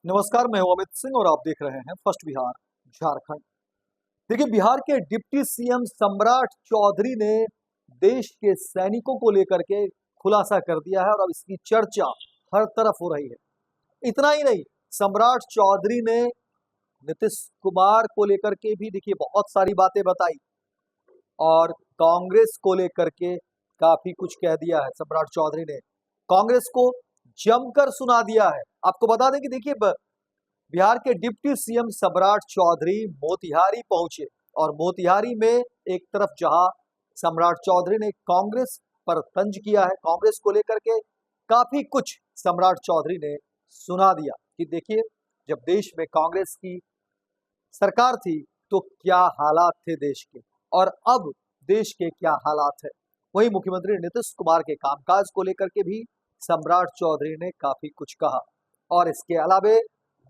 नमस्कार, मैं हूं अमित सिंह और आप देख रहे हैं फर्स्ट बिहार झारखंड। देखिए, बिहार के डिप्टी सीएम सम्राट चौधरी ने देश के सैनिकों को लेकर के खुलासा कर दिया है और अब इसकी चर्चा हर तरफ हो रही है। इतना ही नहीं, सम्राट चौधरी ने नीतीश कुमार को लेकर के भी देखिए बहुत सारी बातें बताई और कांग्रेस को लेकर के काफी कुछ कह दिया है। सम्राट चौधरी ने कांग्रेस को जमकर सुना दिया है। आपको बता दें कि देखिए बिहार के डिप्टी सीएम सम्राट चौधरी मोतिहारी पहुंचे और मोतिहारी में एक तरफ जहां सम्राट चौधरी ने कांग्रेस पर तंज किया है, कांग्रेस को लेकर के काफी कुछ सम्राट चौधरी ने सुना दिया कि देखिए, जब देश में कांग्रेस की सरकार थी तो क्या हालात थे देश के और अब देश के क्या हालात है। वहीं मुख्यमंत्री नीतीश कुमार के कामकाज को लेकर के भी सम्राट चौधरी ने काफी कुछ कहा और इसके अलावे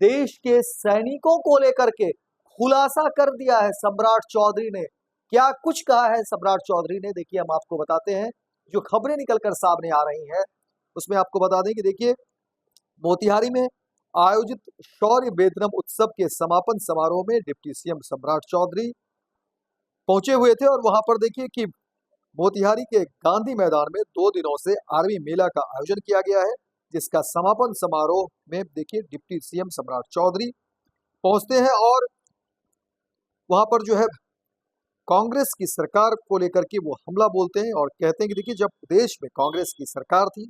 देश के सैनिकों को लेकर के खुलासा कर दिया है सम्राट चौधरी ने। क्या कुछ कहा है सम्राट चौधरी ने, देखिए हम आपको बताते हैं। जो खबरें निकलकर सामने आ रही हैं उसमें आपको बता दें कि देखिए, मोतिहारी में आयोजित शौर्य वेतनम उत्सव के समापन समारोह में डिप्टी सीएम सम्राट चौधरी पहुंचे हुए थे और वहां पर देखिए कि मोतिहारी के गांधी मैदान में 2 दिनों से आर्मी मेला का आयोजन किया गया है, जिसका समापन समारोह में देखिए डिप्टी सीएम सम्राट चौधरी पहुंचते हैं और वहां पर जो है कांग्रेस की सरकार को लेकर के वो हमला बोलते हैं और कहते हैं कि देखिए, जब देश में कांग्रेस की सरकार थी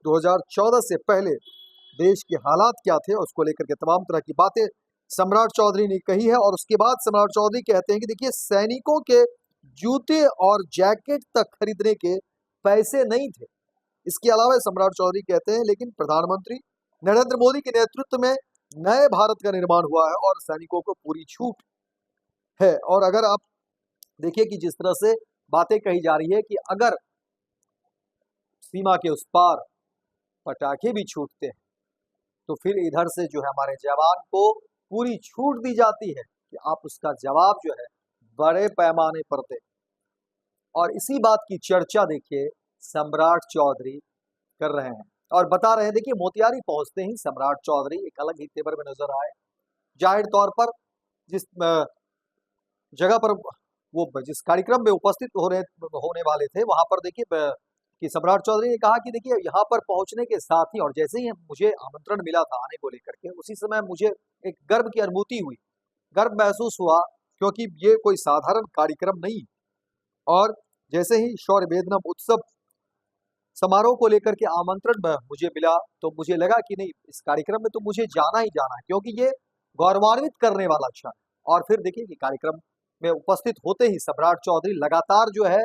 2014 से पहले देश के हालात क्या थे उसको लेकर के तमाम तरह की बातें सम्राट चौधरी ने कही है। और उसके बाद सम्राट चौधरी कहते हैं कि देखिए, सैनिकों के जूते और जैकेट तक खरीदने के पैसे नहीं थे। इसके अलावा सम्राट चौधरी कहते हैं लेकिन प्रधानमंत्री नरेंद्र मोदी के नेतृत्व में नए भारत का निर्माण हुआ है और सैनिकों को पूरी छूट है। और अगर आप देखिए कि जिस तरह से बातें कही जा रही है कि अगर सीमा के उस पार पटाखे भी छूटते हैं तो फिर इधर से जो है हमारे जवान को पूरी छूट दी जाती है कि आप उसका जवाब जो है बड़े पैमाने पर दें। और इसी बात की चर्चा देखिए सम्राट चौधरी कर रहे हैं और बता रहे हैं। देखिए, मोतिहारी पहुंचते ही सम्राट चौधरी एक अलग ही तेवर में नजर आए। जाहिर तौर पर जिस जगह पर वो जिस कार्यक्रम में उपस्थित होने वाले थे वहां पर देखिए कि सम्राट चौधरी ने कहा कि देखिए, यहाँ पर पहुंचने के साथ ही और जैसे ही मुझे आमंत्रण मिला था आने को लेकर के, उसी समय मुझे एक गर्व की अनुभूति हुई, गर्व महसूस हुआ, क्योंकि ये कोई साधारण कार्यक्रम नहीं। और जैसे ही शौर्य वेतनम उत्सव समारोह को लेकर के आमंत्रण मुझे मिला तो मुझे लगा कि नहीं, इस कार्यक्रम में तो मुझे जाना ही जाना है, क्योंकि ये गौरवान्वित करने वाला क्षण। और फिर देखिए कि कार्यक्रम में उपस्थित होते ही सम्राट चौधरी लगातार जो है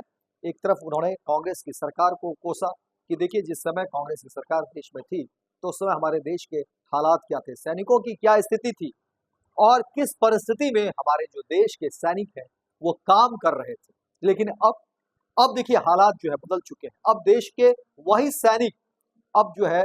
एक तरफ उन्होंने कांग्रेस की सरकार को कोसा कि देखिए, जिस समय कांग्रेस की सरकार देश में थी तो उस समय हमारे देश के हालात क्या थे, सैनिकों की क्या स्थिति थी और किस परिस्थिति में हमारे जो देश के सैनिक हैं वो काम कर रहे थे। लेकिन अब देखिए हालात जो है बदल चुके हैं। अब देश के वही सैनिक अब जो है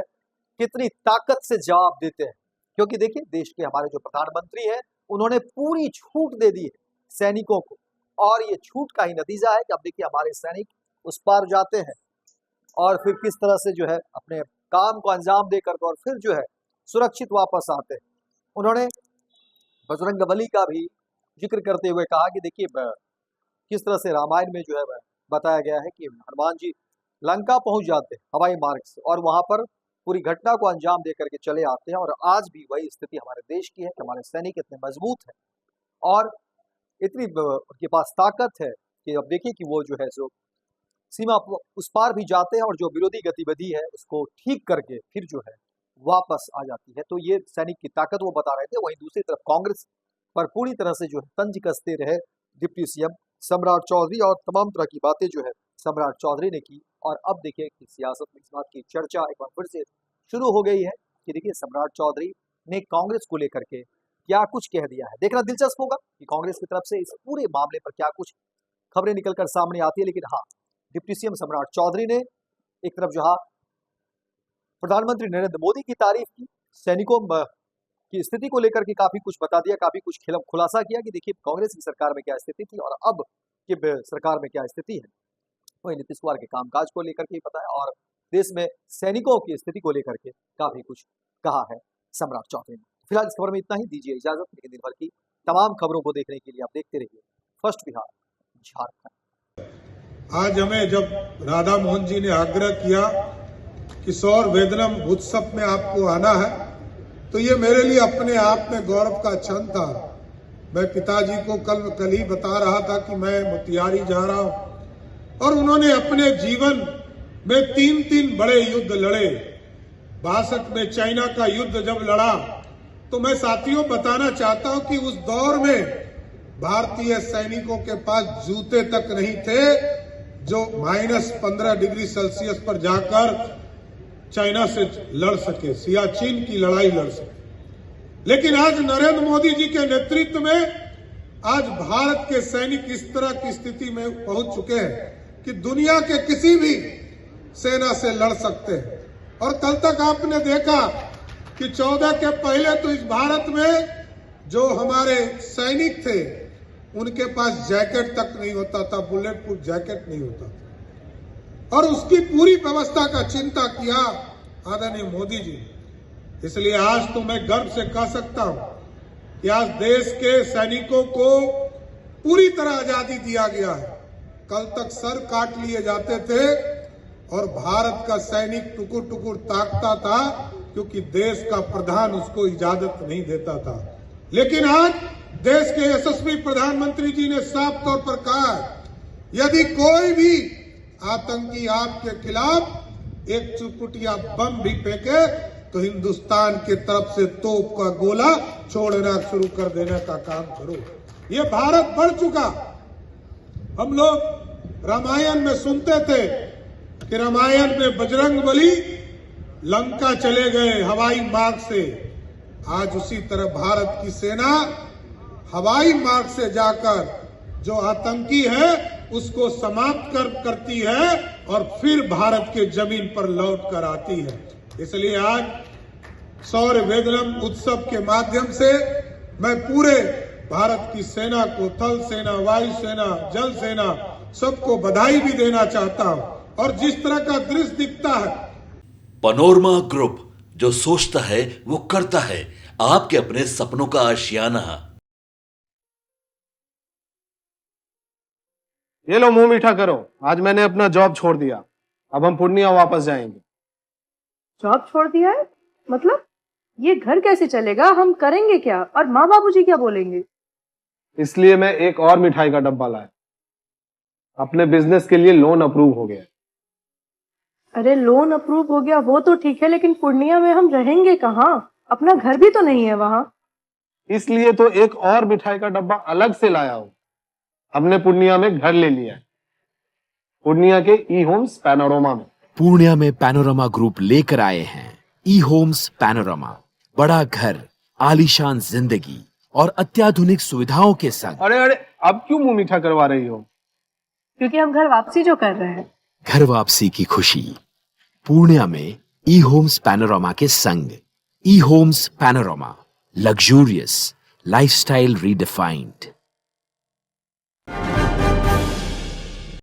कितनी ताकत से जवाब देते हैं, क्योंकि देखिए देश के हमारे जो प्रधानमंत्री हैं उन्होंने पूरी छूट दे दी है सैनिकों को और ये छूट का ही नतीजा है कि अब देखिए हमारे सैनिक उस पार जाते हैं और फिर किस तरह से जो है अपने काम को अंजाम देकर और फिर जो है सुरक्षित वापस आते हैं। उन्होंने बजरंगबली का भी जिक्र करते हुए कहा कि देखिए किस तरह से रामायण में जो है बताया गया है कि हनुमान जी लंका पहुंच जाते हैं हवाई मार्ग से और वहां पर पूरी घटना को अंजाम दे करके चले आते हैं। और आज भी वही स्थिति हमारे देश की है कि हमारे सैनिक इतने मजबूत हैं और इतनी उनके पास ताकत है कि अब देखिए कि वो जो है सो सीमा उस पार भी जाते हैं और जो विरोधी गतिविधि है उसको ठीक करके फिर जो है वापस आ जाती है। तो ये सैनिक की ताकत वो बता रहे थे। वहीं दूसरी तरफ कांग्रेस पर पूरी तरह से जो है तंज कसते रहे डिप्टी सीएम सम्राट चौधरी और तमाम तरह की बातें जो है सम्राट चौधरी ने की। और अब देखिए कि सियासत में इस बात की चर्चा एक बार फिर से शुरू हो गई है कि देखिए सम्राट चौधरी ने कांग्रेस को लेकर के क्या कुछ कह दिया है। देखना दिलचस्प होगा कि कांग्रेस की तरफ से इस पूरे मामले पर क्या कुछ खबरें निकलकर सामने आती है। लेकिन हाँ, डिप्टी सीएम सम्राट चौधरी ने एक तरफ जहां प्रधानमंत्री नरेंद्र मोदी की तारीफ की, सैनिकों की स्थिति को लेकर के काफी कुछ बता दिया, काफी कुछ खुलासा किया कि देखिए कांग्रेस की सरकार में क्या स्थिति थी और अब की सरकार में क्या स्थिति है। वही नीतीश कुमार के कामकाज को लेकर के बताया और देश में सैनिकों की स्थिति को लेकर के काफी कुछ कहा है सम्राट चौधरी ने। फिलहाल इस खबर में इतना ही। दीजिए इजाजत। लेकिन दिन भर की तमाम खबरों को देखने के लिए आप देखते रहिए फर्स्ट बिहार झारखंड। आज हमें जब राधा मोहन जी ने आग्रह किया कि सौर वेदनम उत्सव में आपको आना है, तो ये मेरे लिए अपने आप में गौरव का क्षण था। मैं पिताजी को कल ही बता रहा था कि मैं मोतिहारी जा रहा हूं, और उन्होंने अपने जीवन में 3 बड़े युद्ध लड़े। 62 में चाइना का युद्ध जब लड़ा, तो मैं साथियों बताना चाहता हूं कि उस दौर में भारतीय सैनिकों के पास जूते तक नहीं थे जो -15 डिग्री सेल्सियस पर जाकर चाइना से लड़ सके, सियाचिन की लड़ाई लड़ सके। लेकिन आज नरेंद्र मोदी जी के नेतृत्व में आज भारत के सैनिक इस तरह की स्थिति में पहुंच चुके हैं कि दुनिया के किसी भी सेना से लड़ सकते हैं। और कल तक आपने देखा कि 14 के पहले तो इस भारत में जो हमारे सैनिक थे उनके पास जैकेट तक नहीं होता था, बुलेट प्रूफ जैकेट नहीं होता था, और उसकी पूरी व्यवस्था का चिंता किया आदरणीय मोदी जी। इसलिए आज तो मैं गर्व से कह सकता हूं कि आज देश के सैनिकों को पूरी तरह आजादी दिया गया है। कल तक सर काट लिए जाते थे और भारत का सैनिक टुकुर टुकुर ताकता था क्योंकि देश का प्रधान उसको इजाजत नहीं देता था। लेकिन आज देश के यशस्वी प्रधानमंत्री जी ने साफ तौर पर कहा है, यदि कोई भी आतंकी आपके खिलाफ एक चुटपुटिया बम भी फेंके तो हिंदुस्तान की तरफ से तोप का गोला छोड़ना शुरू कर देने का काम करो। ये भारत बढ़ चुका। हम लोग रामायण में सुनते थे कि रामायण में बजरंगबली लंका चले गए हवाई मार्ग से। आज उसी तरह भारत की सेना हवाई मार्ग से जाकर जो आतंकी है उसको समाप्त करती है और फिर भारत के जमीन पर लौट कर आती है। इसलिए आज सौर वेदनम उत्सव के माध्यम से मैं पूरे भारत की सेना को, थल सेना, वायु सेना, जल सेना, सबको बधाई भी देना चाहता हूं। और जिस तरह का दृश्य दिखता है, पैनोरमा ग्रुप, जो सोचता है वो करता है। आपके अपने सपनों का आशियाना। ये लो मुंह मीठा करो, आज मैंने अपना जॉब छोड़ दिया। अब हम पूर्णिया वापस जाएंगे। जॉब छोड़ दिया है? मतलब ये घर कैसे चलेगा? हम करेंगे क्या? और माँ बाबूजी क्या बोलेंगे? इसलिए मैं एक और मिठाई का डब्बा लाया। अपने बिजनेस के लिए लोन अप्रूव हो गया। अरे लोन अप्रूव हो गया वो तो ठीक है, लेकिन पूर्णिया में हम रहेंगे कहाँ? अपना घर भी तो नहीं है वहां। इसलिए तो एक और मिठाई का डब्बा अलग से लाया हूं। हमने पूर्णिया में घर ले लिया है, पूर्णिया के ई होम्स पैनोरमा में। पूर्णिया में पैनोरमा ग्रुप लेकर आए हैं ई होम्स पैनोरमा। बड़ा घर, आलीशान जिंदगी और अत्याधुनिक सुविधाओं के संग। अरे अब क्यों मुंह मीठा करवा रही हो? क्योंकि हम घर वापसी जो कर रहे हैं। घर वापसी की खुशी पूर्णिया में ई होम्स पैनोरमा के संग। E Homes Panorama, luxurious lifestyle redefined.